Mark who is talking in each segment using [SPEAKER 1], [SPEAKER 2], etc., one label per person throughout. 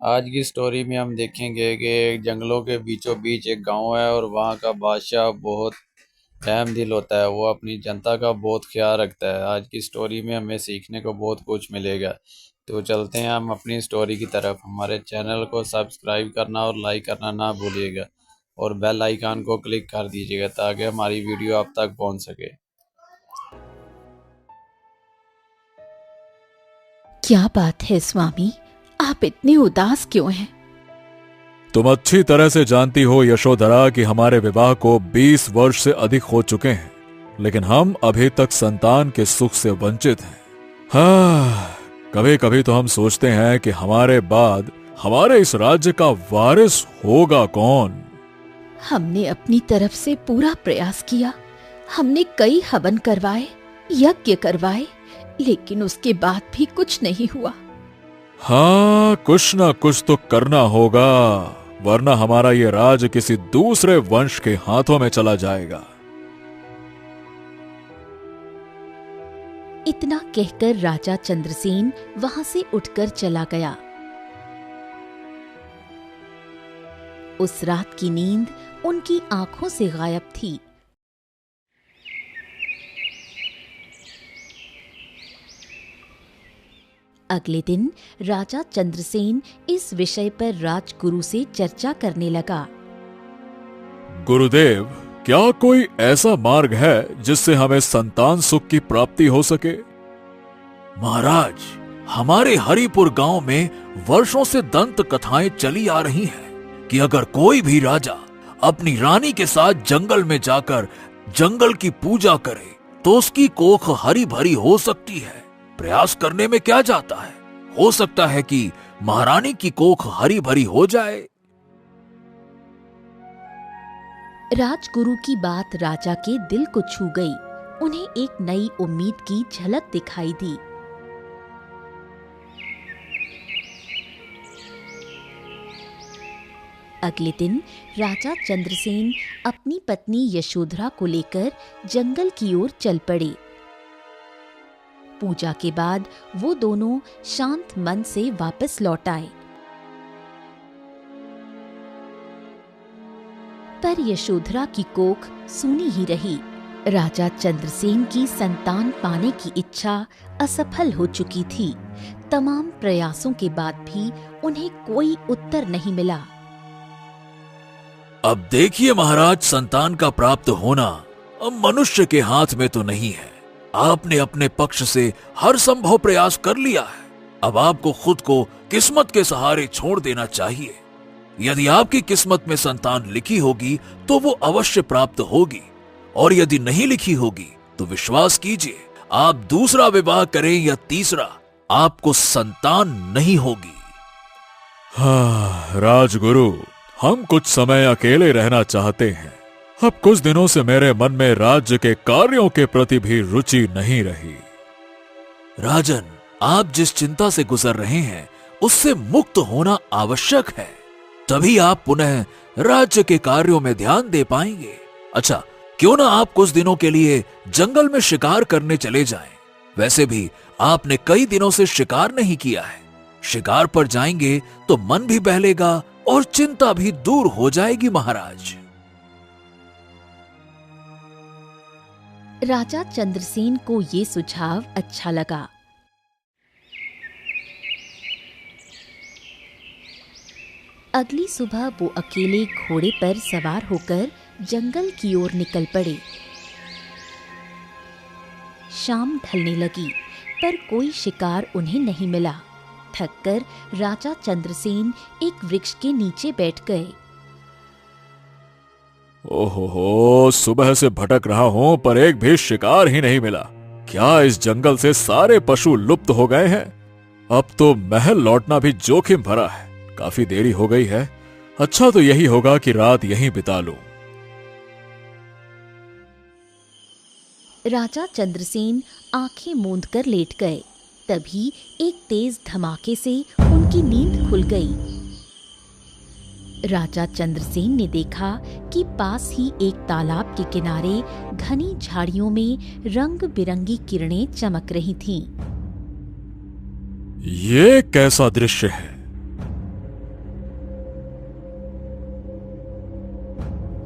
[SPEAKER 1] आज की स्टोरी में हम देखेंगे कि एक जंगलों के बीचों बीच एक गांव है और वहाँ का बादशाह बहुत रहम दिल होता है। वो अपनी जनता का बहुत ख्याल रखता है। आज की स्टोरी में हमें सीखने को बहुत कुछ मिलेगा। तो चलते हैं हम अपनी स्टोरी की तरफ। हमारे चैनल को सब्सक्राइब करना और लाइक करना ना भूलिएगा और बेल आइकन को क्लिक कर दीजिएगा ताकि हमारी वीडियो आप तक पहुंच सके।
[SPEAKER 2] क्या बात है स्वामी, आप इतने उदास क्यों हैं?
[SPEAKER 3] तुम अच्छी तरह से जानती हो यशोधरा कि हमारे विवाह को 20 वर्ष से अधिक हो चुके हैं, लेकिन हम अभी तक संतान के सुख से वंचित हैं। हाँ, कभी कभी तो हम सोचते हैं कि हमारे बाद हमारे इस राज्य का वारिस होगा कौन।
[SPEAKER 2] हमने अपनी तरफ से पूरा प्रयास किया। हमने कई हवन करवाए, यज्ञ करवाए, लेकिन उसके बाद भी कुछ नहीं हुआ।
[SPEAKER 3] हाँ, कुछ ना कुछ तो करना होगा, वरना हमारा ये राज किसी दूसरे वंश के हाथों में चला जाएगा।
[SPEAKER 2] इतना कहकर राजा चंद्रसेन वहां से उठकर चला गया। उस रात की नींद उनकी आंखों से गायब थी। अगले दिन राजा चंद्रसेन इस विषय पर राजगुरु से चर्चा करने लगा।
[SPEAKER 3] गुरुदेव, क्या कोई ऐसा मार्ग है जिससे हमें संतान सुख की प्राप्ति हो सके? महाराज, हमारे हरिपुर गांव में वर्षों से दंत कथाएं चली आ रही हैं कि अगर कोई भी राजा अपनी रानी के साथ जंगल में जाकर जंगल की पूजा करे तो उसकी कोख हरी भरी हो सकती है। प्रयास करने में क्या जाता है, हो सकता है कि महारानी की कोख हरी भरी हो जाए।
[SPEAKER 2] राजगुरु की बात राजा के दिल को छू गई। उन्हें एक नई उम्मीद की झलक दिखाई दी। अगले दिन राजा चंद्रसेन अपनी पत्नी यशोधरा को लेकर जंगल की ओर चल पड़े। पूजा के बाद वो दोनों शांत मन से वापस लौट आए। पर यशोधरा की कोख सूनी ही रही। राजा चंद्रसेन की संतान पाने की इच्छा असफल हो चुकी थी। तमाम प्रयासों के बाद भी उन्हें कोई उत्तर नहीं मिला।
[SPEAKER 3] अब देखिए महाराज, संतान का प्राप्त होना अब मनुष्य के हाथ में तो नहीं है। आपने अपने पक्ष से हर संभव प्रयास कर लिया है। अब आपको खुद को किस्मत के सहारे छोड़ देना चाहिए। यदि आपकी किस्मत में संतान लिखी होगी तो वो अवश्य प्राप्त होगी, और यदि नहीं लिखी होगी तो विश्वास कीजिए, आप दूसरा विवाह करें या तीसरा, आपको संतान नहीं होगी। हाँ राजगुरु, हम कुछ समय अकेले रहना चाहते हैं। अब कुछ दिनों से मेरे मन में राज्य के कार्यों के प्रति भी रुचि नहीं रही। राजन, आप जिस चिंता से गुजर रहे हैं उससे मुक्त होना आवश्यक है, तभी आप पुनः राज्य के कार्यों में ध्यान दे पाएंगे। अच्छा, क्यों ना आप कुछ दिनों के लिए जंगल में शिकार करने चले जाएं। वैसे भी आपने कई दिनों से शिकार नहीं किया है। शिकार पर जाएंगे तो मन भी बहलेगा और चिंता भी दूर हो जाएगी महाराज।
[SPEAKER 2] राजा चंद्रसेन को ये सुझाव अच्छा लगा। अगली सुबह वो अकेले घोड़े पर सवार होकर जंगल की ओर निकल पड़े। शाम ढलने लगी पर कोई शिकार उन्हें नहीं मिला। थककर राजा चंद्रसेन एक वृक्ष के नीचे बैठ गए।
[SPEAKER 3] ओहो, सुबह से भटक रहा हूं पर एक भी शिकार ही नहीं मिला। क्या इस जंगल से सारे पशु लुप्त हो गए हैं? अब तो महल लौटना भी जोखिम भरा है। काफी देरी हो गई है। अच्छा तो यही होगा कि रात यहीं बिता लूं।
[SPEAKER 2] राजा चंद्रसेन आंखें मूंद कर लेट गए। तभी एक तेज धमाके से उनकी नींद खुल गई। राजा चंद्रसेन ने देखा कि पास ही एक तालाब के किनारे घनी झाड़ियों में रंग बिरंगी किरणें चमक रही थीं।
[SPEAKER 3] ये कैसा दृश्य है?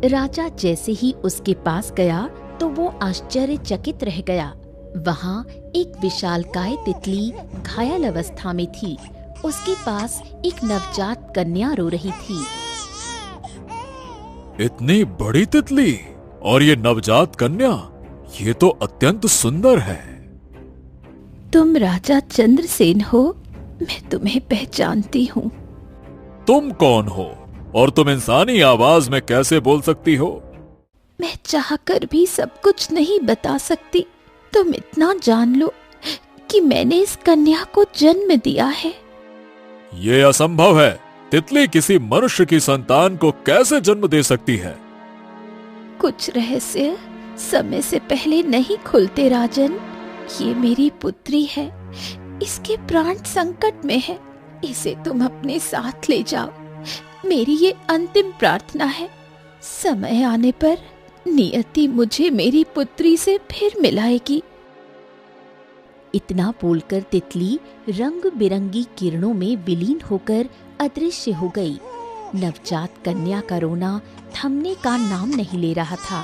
[SPEAKER 2] राजा जैसे ही उसके पास गया तो वो आश्चर्यचकित रह गया। वहाँ एक विशालकाय तितली घायल अवस्था में थी। उसके पास एक नवजात कन्या रो रही थी।
[SPEAKER 3] इतनी बड़ी तितली और ये नवजात कन्या, ये तो अत्यंत सुंदर है।
[SPEAKER 2] तुम राजा चंद्रसेन हो? मैं तुम्हें पहचानती हूँ।
[SPEAKER 3] तुम कौन हो और तुम इंसानी आवाज में कैसे बोल सकती हो?
[SPEAKER 2] मैं चाहकर भी सब कुछ नहीं बता सकती। तुम इतना जान लो कि मैंने इस कन्या को जन्म दिया है।
[SPEAKER 3] ये असंभव है। तितली किसी मनुष्य की संतान को कैसे जन्म दे सकती है?
[SPEAKER 2] कुछ रहस्य समय से पहले नहीं खुलते राजन। ये मेरी पुत्री है। इसके प्राण संकट में है। इसे तुम अपने साथ ले जाओ। मेरी ये अंतिम प्रार्थना है। समय आने पर नियति मुझे मेरी पुत्री से फिर मिलाएगी। इतना बोलकर तितली रंग बिरंगी किरणों में विलीन होकर अदृश्य हो गई। नवजात कन्या का रोना थमने का नाम नहीं ले रहा था।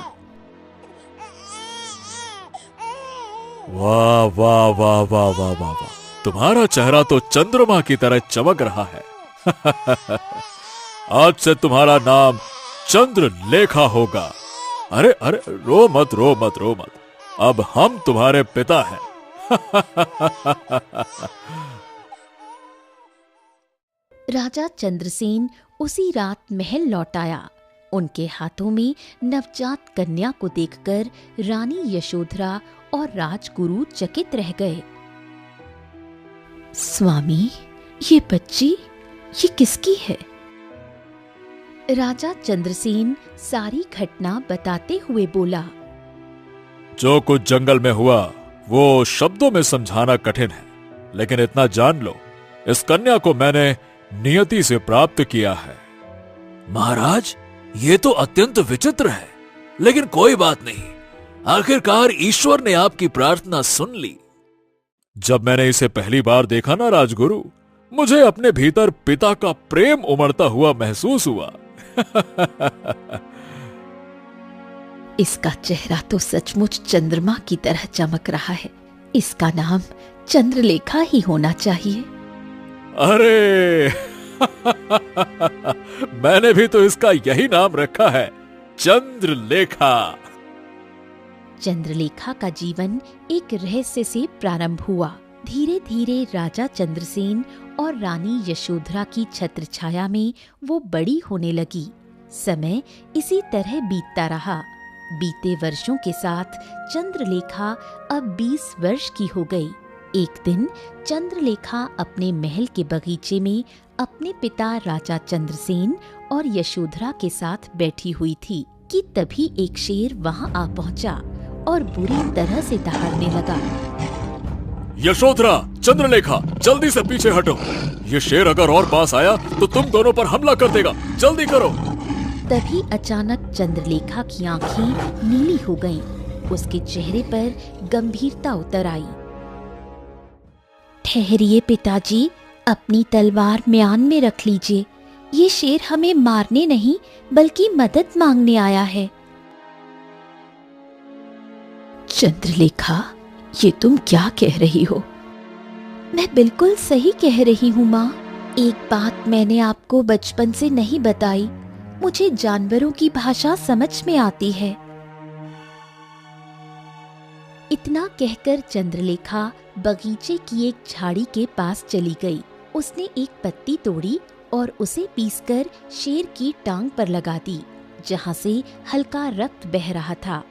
[SPEAKER 3] वाह वाह वाह वाह वाह वाह वाह, तुम्हारा चेहरा तो चंद्रमा की तरह चमक रहा है। आज से तुम्हारा नाम चंद्रलेखा होगा। अरे अरे, रो मत रो मत रो मत, अब हम तुम्हारे पिता हैं।
[SPEAKER 2] राजा चंद्रसेन उसी रात महल लौट आया। उनके हाथों में नवजात कन्या को देखकर रानी यशोधरा और राजगुरु चकित रह गए। स्वामी, ये बच्ची ये किसकी है? राजा चंद्रसेन सारी घटना बताते हुए बोला।
[SPEAKER 3] जो कुछ जंगल में हुआ वो शब्दों में समझाना कठिन है, लेकिन इतना जान लो, इस कन्या को मैंने नियति से प्राप्त किया है। महाराज, ये तो अत्यंत विचित्र है, लेकिन कोई बात नहीं। आखिरकार ईश्वर ने आपकी प्रार्थना सुन ली। जब मैंने इसे पहली बार देखा ना राजगुरु, मुझे अपने भीतर पिता का प्रेम उमड़ता हुआ महसूस हुआ।
[SPEAKER 2] इसका चेहरा तो सचमुच चंद्रमा की तरह चमक रहा है। इसका नाम चंद्रलेखा ही होना चाहिए।
[SPEAKER 3] अरे मैंने भी तो इसका यही नाम रखा है, चंद्रलेखा।
[SPEAKER 2] चंद्रलेखा का जीवन एक रहस्य से प्रारंभ हुआ। धीरे धीरे राजा चंद्रसेन और रानी यशोधरा की छत्र छाया में वो बड़ी होने लगी। समय इसी तरह बीतता रहा। बीते वर्षों के साथ चंद्रलेखा अब 20 वर्ष की हो गई। एक दिन चंद्रलेखा अपने महल के बगीचे में अपने पिता राजा चंद्रसेन और यशोधरा के साथ बैठी हुई थी कि तभी एक शेर वहां आ पहुंचा और बुरी तरह से दहाड़ने लगा।
[SPEAKER 3] यशोधरा, चंद्रलेखा, जल्दी से पीछे हटो। ये शेर अगर और पास आया तो तुम दोनों पर हमला कर देगा। जल्दी करो।
[SPEAKER 2] तभी अचानक चंद्रलेखा की आंखें नीली हो गईं। उसके चेहरे पर गंभीरता उतर आई। ठहरिए पिताजी, अपनी तलवार म्यान में रख लीजिए। ये शेर हमें मारने नहीं बल्कि मदद मांगने आया है। चंद्रलेखा, ये तुम क्या कह रही हो? मैं बिल्कुल सही कह रही हूँ माँ। एक बात मैंने आपको बचपन से नहीं बताई। मुझे जानवरों की भाषा समझ में आती है। इतना कहकर चंद्रलेखा बगीचे की एक झाड़ी के पास चली गई। उसने एक पत्ती तोड़ी और उसे पीसकर शेर की टांग पर लगा दी, जहां से हल्का रक्त बह रहा था।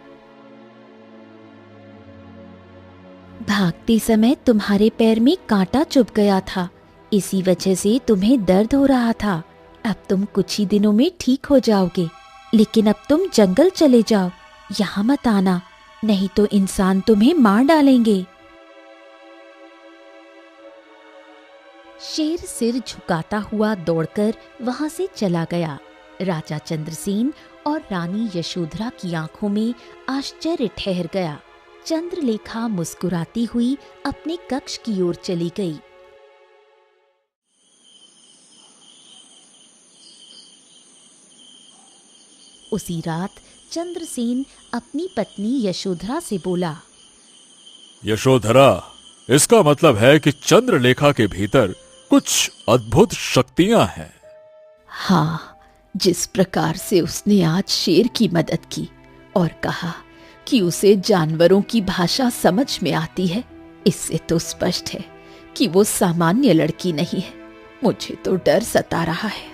[SPEAKER 2] भागते समय तुम्हारे पैर में कांटा चुभ गया था, इसी वजह से तुम्हें दर्द हो रहा था। अब तुम कुछ ही दिनों में ठीक हो जाओगे, लेकिन अब तुम जंगल चले जाओ, यहाँ मत आना, नहीं तो इंसान तुम्हें मार डालेंगे। शेर सिर झुकाता हुआ दौड़कर वहां से चला गया। राजा चंद्रसेन और रानी यशोधरा की आंखों में आश्चर्य ठहर गया। चंद्रलेखा मुस्कुराती हुई अपने कक्ष की ओर चली गई। उसी रात चंद्रसेन अपनी पत्नी यशोधरा से बोला,
[SPEAKER 3] यशोधरा, इसका मतलब है कि चंद्रलेखा के भीतर कुछ अद्भुत शक्तियां हैं।
[SPEAKER 2] हाँ, जिस प्रकार से उसने आज शेर की मदद की और कहा कि उसे जानवरों की भाषा समझ में आती है, इससे तो स्पष्ट है कि वो सामान्य लड़की नहीं है। मुझे तो डर सता रहा है।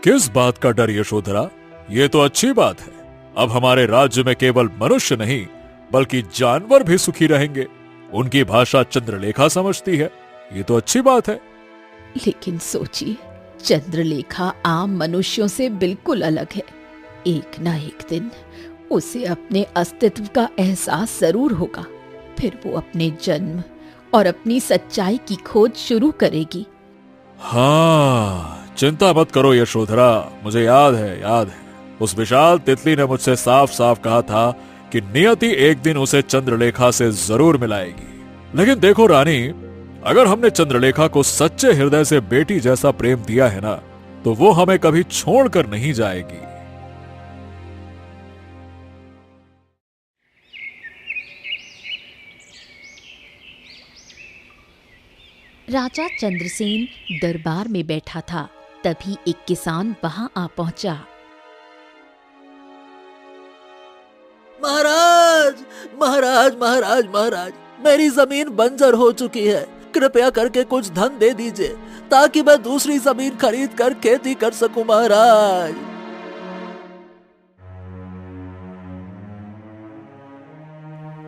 [SPEAKER 3] किस बात का डर यशोधरा? ये तो अच्छी बात है। अब हमारे राज्य में केवल मनुष्य नहीं बल्कि जानवर भी सुखी रहेंगे। उनकी भाषा चंद्रलेखा समझती है, ये तो अच्छी बात है।
[SPEAKER 2] लेकिन सोचिए, चंद्रलेखा आम मनुष्यों से बिल्कुल अलग है। एक ना एक दिन उसे अपने अस्तित्व का एहसास जरूर होगा। फिर वो अपने जन्म और अपनी सच्चाई की खोज शुरू करेगी।
[SPEAKER 3] हाँ, चिंता मत करो यशोधरा, मुझे याद है। उस विशाल तितली ने मुझसे साफ साफ कहा था कि नियति एक दिन उसे चंद्रलेखा से जरूर मिलाएगी। लेकिन देखो रानी, अगर हमने चंद्रलेखा को सच्चे हृदय से बेटी जैसा प्रेम दिया है ना, तो वो हमें कभी छोड़कर नहीं जाएगी।
[SPEAKER 2] राजा चंद्रसेन दरबार में बैठा था। तभी एक किसान वहां आ पहुंचा।
[SPEAKER 4] महाराज, महाराज, महाराज, महाराज, मेरी जमीन बंजर हो चुकी है। कृपया करके कुछ धन दे दीजिए ताकि मैं दूसरी जमीन खरीद कर खेती कर सकूं महाराज।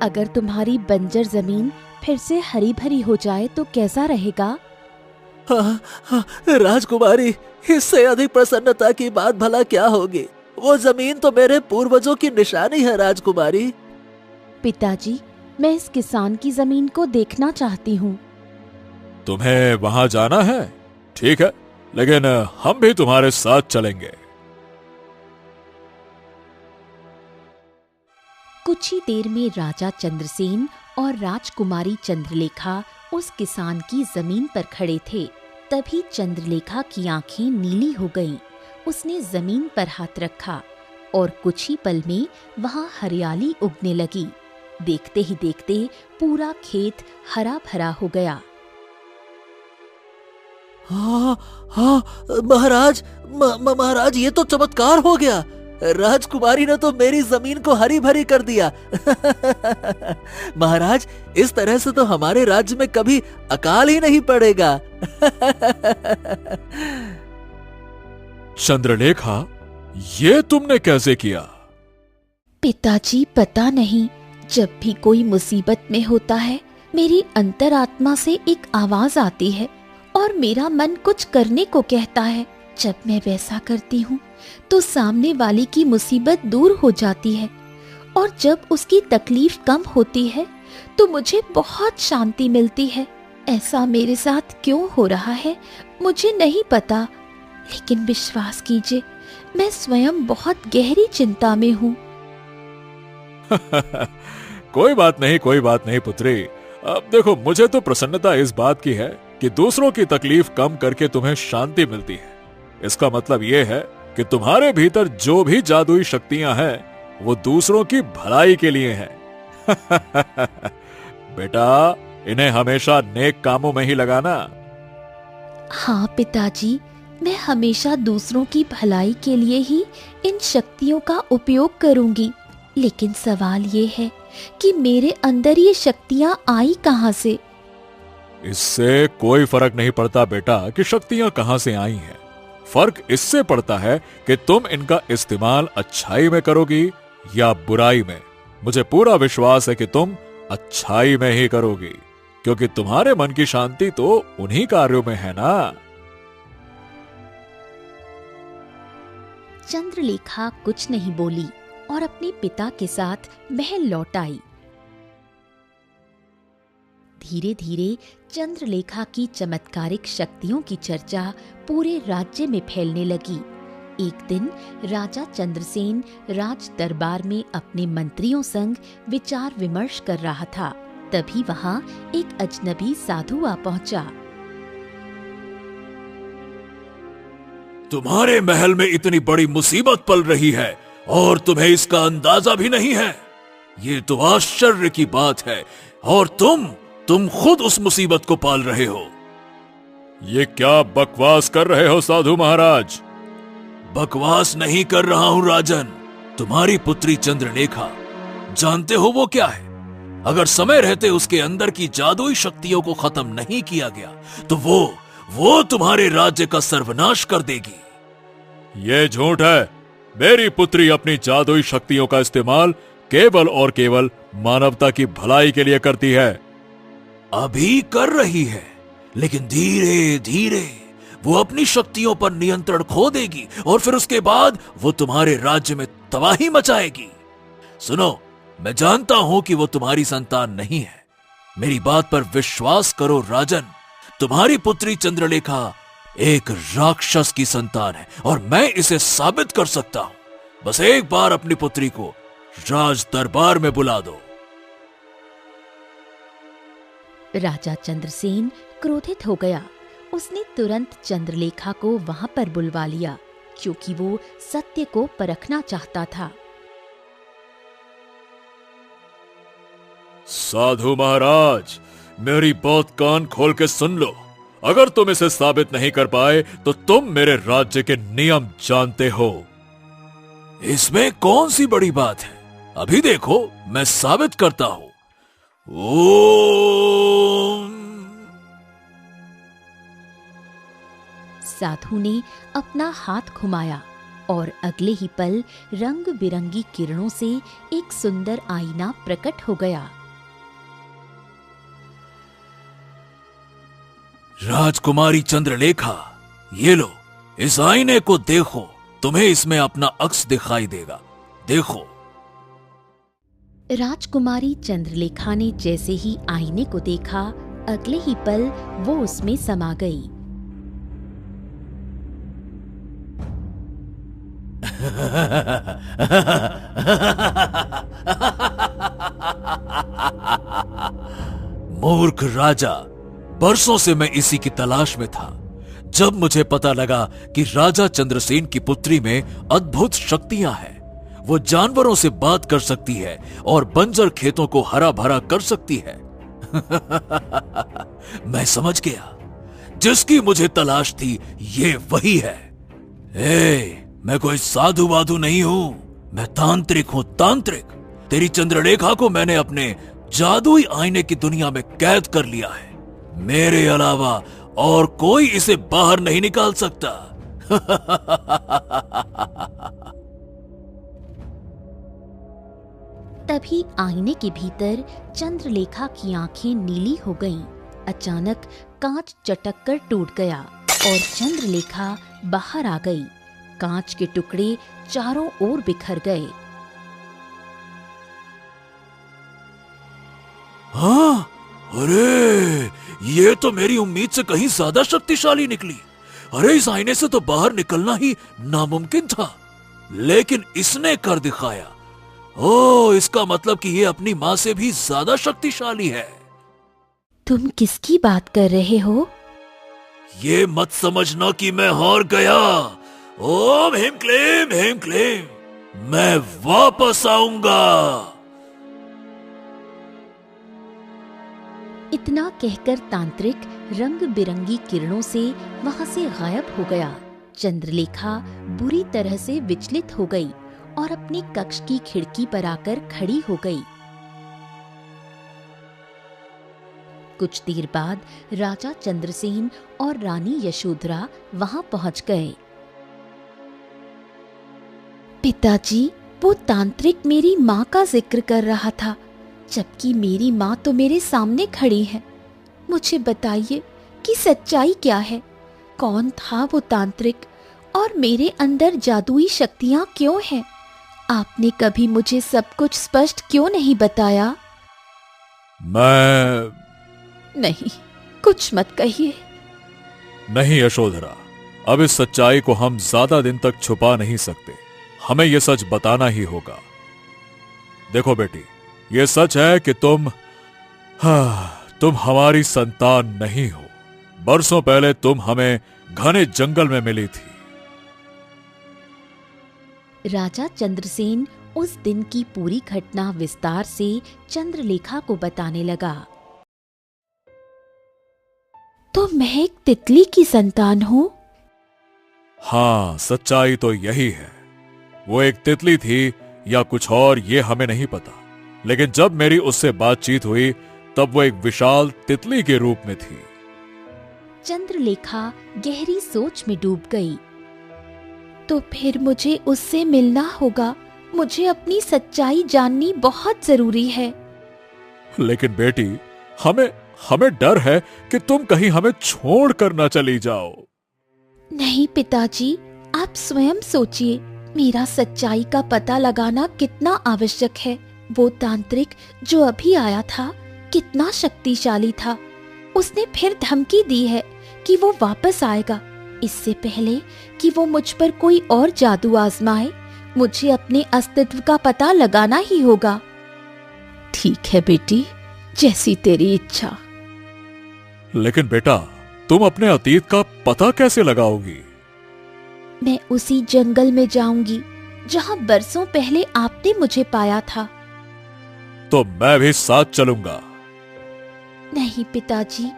[SPEAKER 2] अगर तुम्हारी बंजर जमीन फिर से हरी भरी हो जाए तो कैसा रहेगा?
[SPEAKER 4] हाँ, हाँ, राजकुमारी, इससे अधिक प्रसन्नता की बात भला क्या होगी। वो जमीन तो मेरे पूर्वजों की निशानी है राजकुमारी।
[SPEAKER 2] पिताजी, मैं इस किसान की जमीन को देखना चाहती हूँ।
[SPEAKER 3] तुम्हें वहां जाना है? ठीक है, लेकिन हम भी तुम्हारे साथ चलेंगे।
[SPEAKER 2] कुछ ही देर में राजा चंद्रसेन और राजकुमारी चंद्रलेखा उस किसान की जमीन पर खड़े थे। तभी चंद्रलेखा की आंखें नीली हो गईं। उसने जमीन पर हाथ रखा और कुछ ही पल में वहां हरियाली उगने लगी। देखते ही देखते पूरा खेत हरा भरा हो गया।
[SPEAKER 4] हाँ, हाँ, महाराज, महाराज, ये तो चमत्कार हो गया। राजकुमारी ने तो मेरी जमीन को हरी भरी कर दिया। महाराज, इस तरह से तो हमारे राज्य में कभी अकाल ही नहीं पड़ेगा।
[SPEAKER 3] चंद्रलेखा, ये तुमने कैसे किया?
[SPEAKER 2] पिताजी, पता नहीं, जब भी कोई मुसीबत में होता है, मेरी अंतरात्मा से एक आवाज आती है और मेरा मन कुछ करने को कहता है। जब मैं वैसा करती हूँ तो सामने वाले की मुसीबत दूर हो जाती है और जब उसकी तकलीफ कम होती है तो मुझे बहुत शांति मिलती है। ऐसा मेरे साथ क्यों हो रहा है मुझे नहीं पता, लेकिन विश्वास कीजिए, मैं स्वयं बहुत गहरी चिंता में हूँ।
[SPEAKER 3] कोई बात नहीं पुत्री। अब देखो, मुझे तो प्रसन्नता इस बात की है कि दूसरों की तकलीफ कम करके तुम्हें शांति मिलती है। इसका मतलब यह है कि तुम्हारे भीतर जो भी जादुई शक्तियां हैं वो दूसरों की भलाई के लिए हैं। बेटा, इन्हें हमेशा नेक कामों में ही लगाना।
[SPEAKER 2] हाँ पिताजी, मैं हमेशा दूसरों की भलाई के लिए ही इन शक्तियों का उपयोग करूंगी। लेकिन सवाल ये है कि मेरे अंदर ये शक्तियां आई कहां से?
[SPEAKER 3] इससे कोई फर्क नहीं पड़ता बेटा कि शक्तियां कहां से आई हैं। फर्क इससे पड़ता है कि तुम इनका इस्तेमाल अच्छाई में करोगी या बुराई में। मुझे पूरा विश्वास है कि तुम अच्छाई में ही करोगी, क्योंकि तुम्हारे मन की शांति तो उन्हीं कार्यों में है ना।
[SPEAKER 2] चंद्रलेखा कुछ नहीं बोली और अपने पिता के साथ महल लौट आई। धीरे धीरे चंद्रलेखा की चमत्कारिक शक्तियों की चर्चा पूरे राज्य में फैलने लगी। एक दिन राजा चंद्रसेन राज दरबार में अपने मंत्रियों संग विचार विमर्श कर रहा था। तभी वहां एक अजनबी साधु आ पहुंचा।
[SPEAKER 3] तुम्हारे महल में इतनी बड़ी मुसीबत पल रही है और तुम्हें इसका अंदाजा भी नहीं है। ये तो आश्चर्य की बात है, और तुम खुद उस मुसीबत को पाल रहे हो।
[SPEAKER 5] ये क्या बकवास कर रहे हो साधु महाराज?
[SPEAKER 3] बकवास नहीं कर रहा हूं राजन। तुम्हारी पुत्री चंद्रलेखा, जानते हो वो क्या है? अगर समय रहते उसके अंदर की जादुई शक्तियों को खत्म नहीं किया गया तो वो तुम्हारे राज्य का सर्वनाश कर देगी।
[SPEAKER 5] ये झूठ है। मेरी पुत्री अपनी जादुई शक्तियों का इस्तेमाल केवल और केवल मानवता की भलाई के लिए करती है।
[SPEAKER 3] अभी कर रही है, लेकिन धीरे धीरे वो अपनी शक्तियों पर नियंत्रण खो देगी और फिर उसके बाद वो तुम्हारे राज्य में तबाही मचाएगी। सुनो, मैं जानता हूं कि वो तुम्हारी संतान नहीं है। मेरी बात पर विश्वास करो राजन, तुम्हारी पुत्री चंद्रलेखा एक राक्षस की संतान है और मैं इसे साबित कर सकता हूं। बस एक बार अपनी पुत्री को राज दरबार में बुला दो।
[SPEAKER 2] राजा चंद्रसेन क्रोधित हो गया। उसने तुरंत चंद्रलेखा को वहां पर बुलवा लिया, क्योंकि वो सत्य को परखना चाहता था।
[SPEAKER 5] साधु महाराज, मेरी बात कान खोल के सुन लो। अगर तुम इसे साबित नहीं कर पाए तो तुम मेरे राज्य के नियम जानते हो।
[SPEAKER 3] इसमें कौन सी बड़ी बात है? अभी देखो, मैं साबित करता हूं। ओम।
[SPEAKER 2] साधु ने अपना हाथ घुमाया और अगले ही पल रंग बिरंगी किरणों से एक सुंदर आईना प्रकट हो गया।
[SPEAKER 3] राजकुमारी चंद्रलेखा, ये लो, इस आईने को देखो। तुम्हें इसमें अपना अक्स दिखाई देगा। देखो।
[SPEAKER 2] राजकुमारी चंद्रलेखा ने जैसे ही आईने को देखा, अगले ही पल वो उसमें समा गई।
[SPEAKER 3] मूर्ख राजा, बरसों से मैं इसी की तलाश में था। जब मुझे पता लगा कि राजा चंद्रसेन की पुत्री में अद्भुत शक्तियां हैं, वो जानवरों से बात कर सकती है और बंजर खेतों को हरा भरा कर सकती है। मैं समझ गया, जिसकी मुझे तलाश थी ये वही है। मैं कोई साधु वाधु नहीं हूं, मैं तांत्रिक हूं, तांत्रिक। तेरी चंद्रलेखा को मैंने अपने जादुई आईने की दुनिया में कैद कर लिया है। मेरे अलावा और कोई इसे बाहर नहीं निकाल सकता।
[SPEAKER 2] तभी आईने के भीतर चंद्रलेखा की आंखें नीली हो गईं। अचानक कांच चटक कर टूट गया और चंद्रलेखा बाहर आ गई। कांच के टुकड़े चारों ओर बिखर गए।
[SPEAKER 3] हाँ, अरे ये तो मेरी उम्मीद से कहीं ज्यादा शक्तिशाली निकली। अरे इस आईने से तो बाहर निकलना ही नामुमकिन था, लेकिन इसने कर दिखाया। ओह, इसका मतलब कि ये अपनी मां से भी ज्यादा शक्तिशाली है।
[SPEAKER 2] तुम किसकी बात कर रहे हो?
[SPEAKER 3] ये मत समझना कि मैं हार गया। ओम ह्रीं क्लीं, मैं वापस आऊंगा।
[SPEAKER 2] इतना कहकर तांत्रिक रंग बिरंगी किरणों से वहां से गायब हो गया। चंद्रलेखा बुरी तरह से विचलित हो गई और अपने कक्ष की खिड़की पर आकर खड़ी हो गई। कुछ देर बाद राजा चंद्रसेन और रानी यशोधरा वहां पहुंच गए। पिताजी, वो तांत्रिक मेरी माँ का जिक्र कर रहा था, जबकि मेरी माँ तो मेरे सामने खड़ी है। मुझे बताइए कि सच्चाई क्या है? कौन था वो तांत्रिक और मेरे अंदर जादुई शक्तियाँ क्यों हैं? आपने कभी मुझे सब कुछ स्पष्ट क्यों नहीं बताया? नहीं, कुछ मत कहिए।
[SPEAKER 5] नहीं यशोधरा, अब इस सच्चाई को हम ज्यादा दिन तक छुपा नहीं सकते। हमें यह सच बताना ही होगा। देखो बेटी, यह सच है कि तुम हमारी संतान नहीं हो। बरसों पहले तुम हमें घने जंगल में मिली थी।
[SPEAKER 2] राजा चंद्रसेन उस दिन की पूरी घटना विस्तार से चंद्रलेखा को बताने लगा। तो मैं एक तितली की संतान हूँ?
[SPEAKER 5] हाँ, सच्चाई तो यही है। वो एक तितली थी या कुछ और, ये हमें नहीं पता, लेकिन जब मेरी उससे बातचीत हुई तब वो एक विशाल तितली के रूप में थी।
[SPEAKER 2] चंद्रलेखा गहरी सोच में डूब गई। तो फिर मुझे उससे मिलना होगा। मुझे अपनी सच्चाई जाननी बहुत जरूरी है।
[SPEAKER 5] लेकिन बेटी, हमें डर है कि तुम कहीं हमें छोड़ कर न चली जाओ।
[SPEAKER 2] नहीं पिताजी, आप स्वयं सोचिए, मेरा सच्चाई का पता लगाना कितना आवश्यक है। वो तांत्रिक जो अभी आया था कितना शक्तिशाली था। उसने फिर धमकी दी है कि वो वापस आएगा। इससे पहले कि वो मुझ पर कोई और जादू आजमाए, मुझे अपने अस्तित्व का पता लगाना ही होगा। ठीक है बेटी, जैसी तेरी इच्छा।
[SPEAKER 5] लेकिन बेटा, तुम अपने अतीत का पता कैसे लगाओगी?
[SPEAKER 2] मैं उसी जंगल में जाऊंगी जहां बरसों पहले आपने मुझे पाया था।
[SPEAKER 5] तो मैं भी साथ चलूंगा।
[SPEAKER 2] नहीं पिताजी,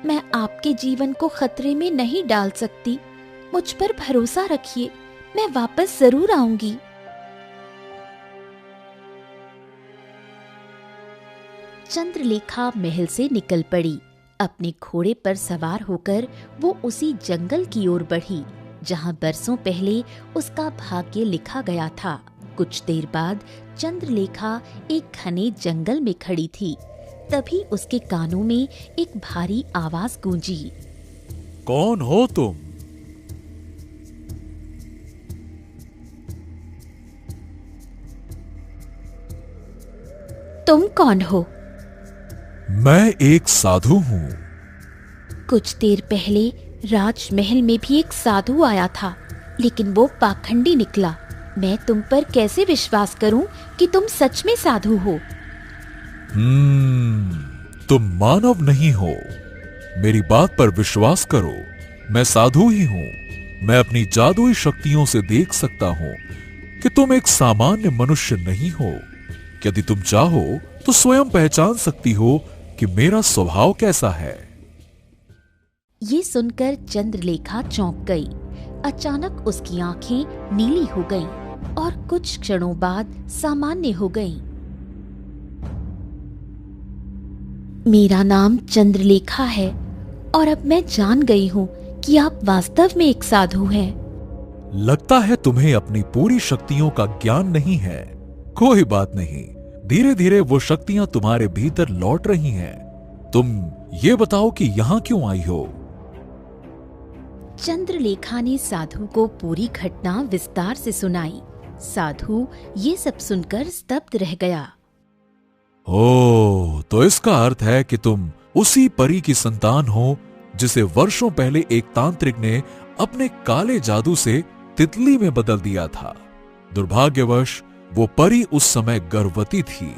[SPEAKER 2] मैं आपके जीवन को खतरे में नहीं डाल सकती। मुझ पर भरोसा रखिए, मैं वापस जरूर आऊंगी। चंद्रलेखा महल से निकल पड़ी। अपने घोड़े पर सवार होकर वो उसी जंगल की ओर बढ़ी जहां बरसों पहले उसका भाग्य लिखा गया था। कुछ देर बाद चंद्रलेखा एक घने जंगल में खड़ी थी। तभी उसके कानों में एक भारी आवाज गूंजी।
[SPEAKER 5] कौन हो तुम?
[SPEAKER 2] तुम कौन हो?
[SPEAKER 5] मैं एक साधु हूँ।
[SPEAKER 2] कुछ देर पहले राजमहल में भी एक साधु आया था, लेकिन वो पाखंडी निकला। मैं तुम पर कैसे विश्वास करूं कि तुम सच में साधु हो?
[SPEAKER 5] तुम मानव नहीं हो। मेरी बात पर विश्वास करो, मैं साधु ही हूँ। मैं अपनी जादुई शक्तियों से देख सकता हूँ कि तुम एक सामान्य मनुष्य नहीं हो। यदि तुम चाहो तो स्वयं पहचान सकती हो कि मेरा स्वभाव कैसा है।
[SPEAKER 2] ये सुनकर चंद्रलेखा चौंक गई। अचानक उसकी आंखें नीली हो गईं और कुछ क्षणों बाद सामान्य हो गईं। मेरा नाम चंद्रलेखा है और अब मैं जान गई हूँ कि आप वास्तव में एक साधु हैं।
[SPEAKER 5] लगता है तुम्हें अपनी पूरी शक्तियों का ज्ञान नहीं है। कोई बात नहीं, धीरे धीरे वो शक्तियां तुम्हारे भीतर लौट रही हैं। तुम ये बताओ कि यहाँ क्यों आई हो?
[SPEAKER 2] चंद्रलेखा ने साधु को पूरी घटना विस्तार से सुनाई। साधु ये सब सुनकर स्तब्ध रह गया।
[SPEAKER 5] ओह, तो इसका अर्थ है कि तुम उसी परी की संतान हो जिसे वर्षों पहले एक तांत्रिक ने अपने काले जादू से तितली में बदल दिया था। दुर्भाग्यवश वो परी उस समय गर्भवती थी।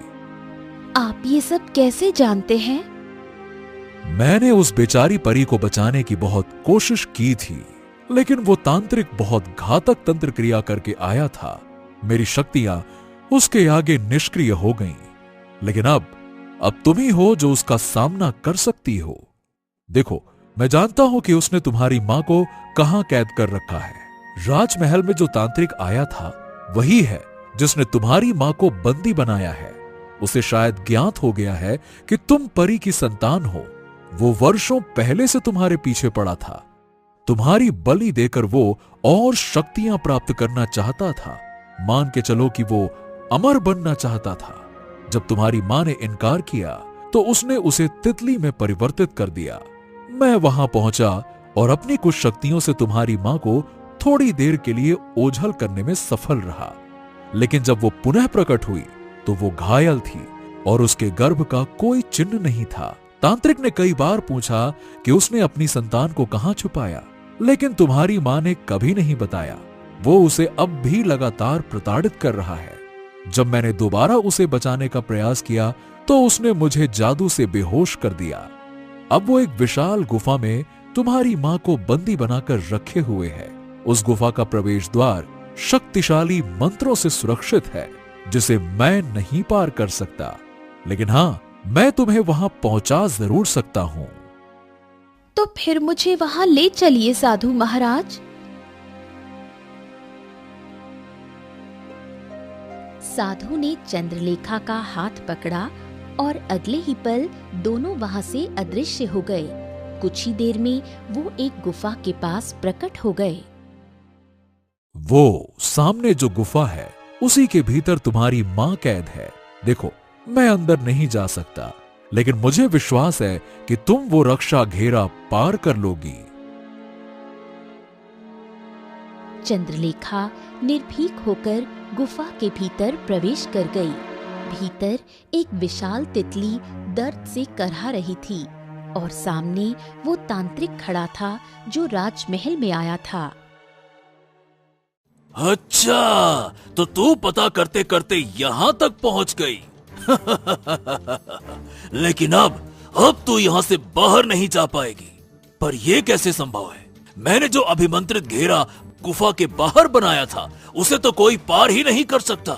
[SPEAKER 2] आप ये सब कैसे जानते हैं?
[SPEAKER 5] मैंने उस बेचारी परी को बचाने की बहुत कोशिश की थी, लेकिन वो तांत्रिक बहुत घातक तंत्र क्रिया करके आया था। मेरी शक्तियां उसके आगे निष्क्रिय हो गईं। लेकिन अब तुम ही हो जो उसका सामना कर सकती हो। देखो, मैं जानता हूं कि उसने तुम्हारी मां को कहां कैद कर रखा है। राजमहल में जो तांत्रिक आया था वही है जिसने तुम्हारी मां को बंदी बनाया है। उसे शायद ज्ञात हो गया है कि तुम परी की संतान हो। वो वर्षों पहले से तुम्हारे पीछे पड़ा था। तुम्हारी बलि देकर वो और शक्तियां प्राप्त करना चाहता था। मान के चलो कि वो अमर बनना चाहता था। जब तुम्हारी मां ने इनकार किया तो उसने उसे तितली में परिवर्तित कर दिया। मैं वहां पहुंचा और अपनी कुछ शक्तियों से तुम्हारी मां को थोड़ी देर के लिए ओझल करने में सफल रहा। लेकिन जब वो पुनः प्रकट हुई तो वो घायल थी और उसके गर्भ का कोई चिन्ह नहीं था। तांत्रिक ने कई बार पूछा कि उसने अपनी संतान को कहां छुपाया, लेकिन तुम्हारी मां ने कभी नहीं बताया। वो उसे अब भी लगातार प्रताड़ित कर रहा है। जब मैंने दोबारा उसे बचाने का प्रयास किया तो उसने मुझे जादू से बेहोश कर दिया। अब वो एक विशाल गुफा में तुम्हारी मां को बंदी बनाकर रखे हुए है। उस गुफा का प्रवेश द्वार शक्तिशाली मंत्रों से सुरक्षित है जिसे मैं नहीं पार कर सकता, लेकिन हां, मैं तुम्हें वहां पहुंचा जरूर सकता हूं।
[SPEAKER 2] तो फिर मुझे वहां ले चलिए साधु महाराज। साधु ने चंद्रलेखा का हाथ पकड़ा और अगले ही पल दोनों वहां से अदृश्य हो गए। कुछ ही देर में वो एक गुफा के पास प्रकट हो गए।
[SPEAKER 5] वो सामने जो गुफा है उसी के भीतर तुम्हारी मां कैद है। देखो, मैं अंदर नहीं जा सकता, लेकिन मुझे विश्वास है कि तुम वो रक्षा घेरा पार कर लोगी।
[SPEAKER 2] चंद्रलेखा निर्भीक होकर गुफा के भीतर प्रवेश कर गई। भीतर एक विशाल तितली दर्द से करहा रही थी और सामने वो तांत्रिक खड़ा था जो राजमहल में आया था।
[SPEAKER 3] अच्छा, तो तू पता करते करते यहां तक पहुंच गई। लेकिन अब तू यहां से बाहर नहीं जा पाएगी। पर यह कैसे संभव है? मैंने जो अभिमंत्रित घेरा गुफा के बाहर बनाया था उसे तो कोई पार ही नहीं कर सकता।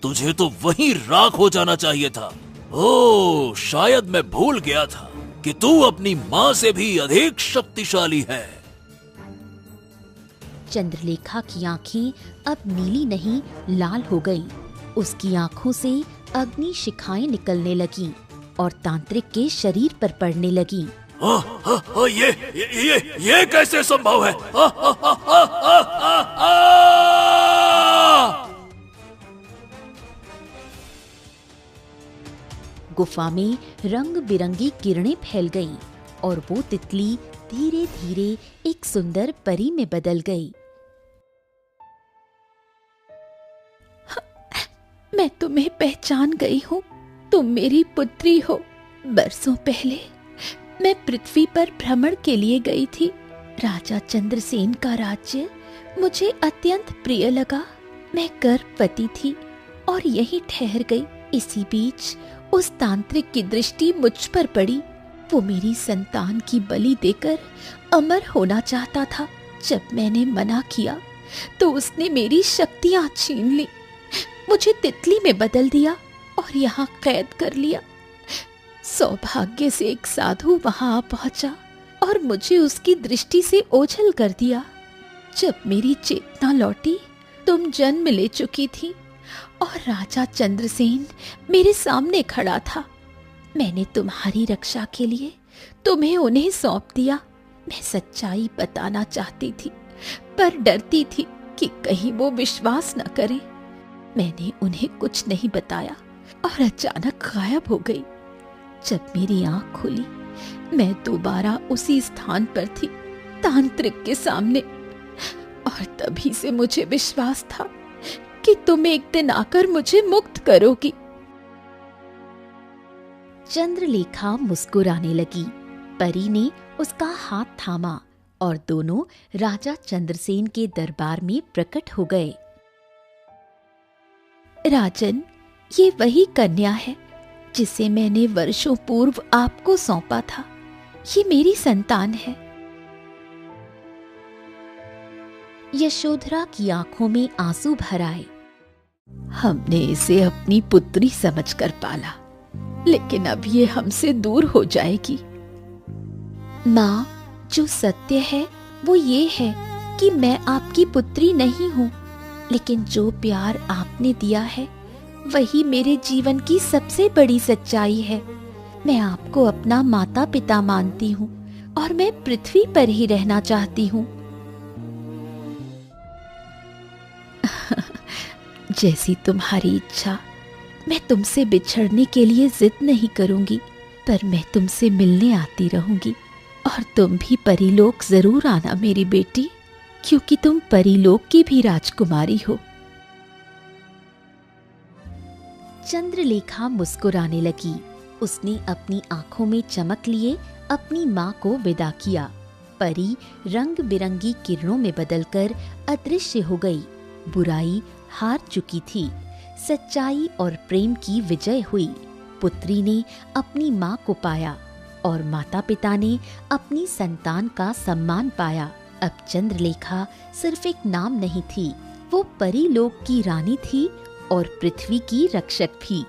[SPEAKER 3] तुझे तो वहीं राख हो जाना चाहिए था। ओह, शायद मैं भूल गया था कि तू अपनी मां से भी अधिक शक्तिशाली है।
[SPEAKER 2] चंद्रलेखा की आंखें अब नीली नहीं लाल हो गईं। उसकी आंखों से अग्नि शिखाएं निकलने लगीं और तांत्रिक के शरीर पर पड़ने लगीं।
[SPEAKER 3] ये कैसे संभव है?
[SPEAKER 2] गुफा में रंग बिरंगी किरणें फैल गईं और वो तितली धीरे धीरे एक सुंदर परी में बदल गई। मैं तुम्हें पहचान गई हूँ। तुम मेरी पुत्री हो। बरसों पहले मैं पृथ्वी पर भ्रमण के लिए गई थी। राजा चंद्रसेन का राज्य मुझे अत्यंत प्रिय लगा। मैं गर्भवती थी और यहीं ठहर गई। इसी बीच उस तांत्रिक की दृष्टि मुझ पर पड़ी। वो मेरी संतान की बलि देकर अमर होना चाहता था। जब मैंने मना किया तो उसने मेरी शक्तियां छीन ली, मुझे तितली में बदल दिया और यहाँ कैद कर लिया। सौभाग्य से एक साधु वहां आ पहुंचा और मुझे उसकी दृष्टि से ओझल कर दिया। जब मेरी चेतना लौटी, तुम जन्म ले चुकी थी और राजा चंद्रसेन मेरे सामने खड़ा था। मैंने तुम्हारी रक्षा के लिए तुम्हें उन्हें सौंप दिया। मैं सच्चाई बताना चाहती थी, पर डरती थी कि कहीं वो विश्वास न करें। मैंने उन्हें कुछ नहीं बताया और अचानक गायब हो गई। जब मेरी आंख खुली, मैं दोबारा उसी स्थान पर थी, तांत्रिक के सामने। और तभी से मुझे विश्वास था कि तुम एक दिन आकर मुझे मुक्त करोगी। चंद्रलेखा मुस्कुराने लगी। परी ने उसका हाथ थामा और दोनों राजा चंद्रसेन के दरबार में प्रकट हो गए। राजन, ये वही कन्या है जिसे मैंने वर्षों पूर्व आपको सौंपा था। ये मेरी संतान है। यशोधरा की आंखों में आंसू भर आए। हमने इसे अपनी पुत्री समझकर पाला, लेकिन अब ये हमसे दूर हो जाएगी। माँ, जो सत्य है वो ये है कि मैं आपकी पुत्री नहीं हूँ, लेकिन जो प्यार आपने दिया है वही मेरे जीवन की सबसे बड़ी सच्चाई है। मैं आपको अपना माता पिता मानती हूँ और मैं पृथ्वी पर ही रहना चाहती हूँ। जैसी तुम्हारी इच्छा। मैं तुमसे बिछड़ने के लिए जिद नहीं करूंगी, पर मैं तुमसे मिलने आती रहूंगी। और तुम भी परीलोक जरूर आना मेरी बेटी, क्योंकि तुम परीलोक की भी राजकुमारी हो। चंद्रलेखा मुस्कुराने लगी। उसने अपनी आंखों में चमक लिए अपनी माँ को विदा किया। परी रंग बिरंगी किरणों में बदलकर अदृश्य हो गई। बुराई हार चुकी थी। सच्चाई और प्रेम की विजय हुई। पुत्री ने अपनी माँ को पाया और माता पिता ने अपनी संतान का सम्मान पाया। अब चंद्रलेखा सिर्फ एक नाम नहीं थी, वो परी लोक की रानी थी और पृथ्वी की रक्षक भी।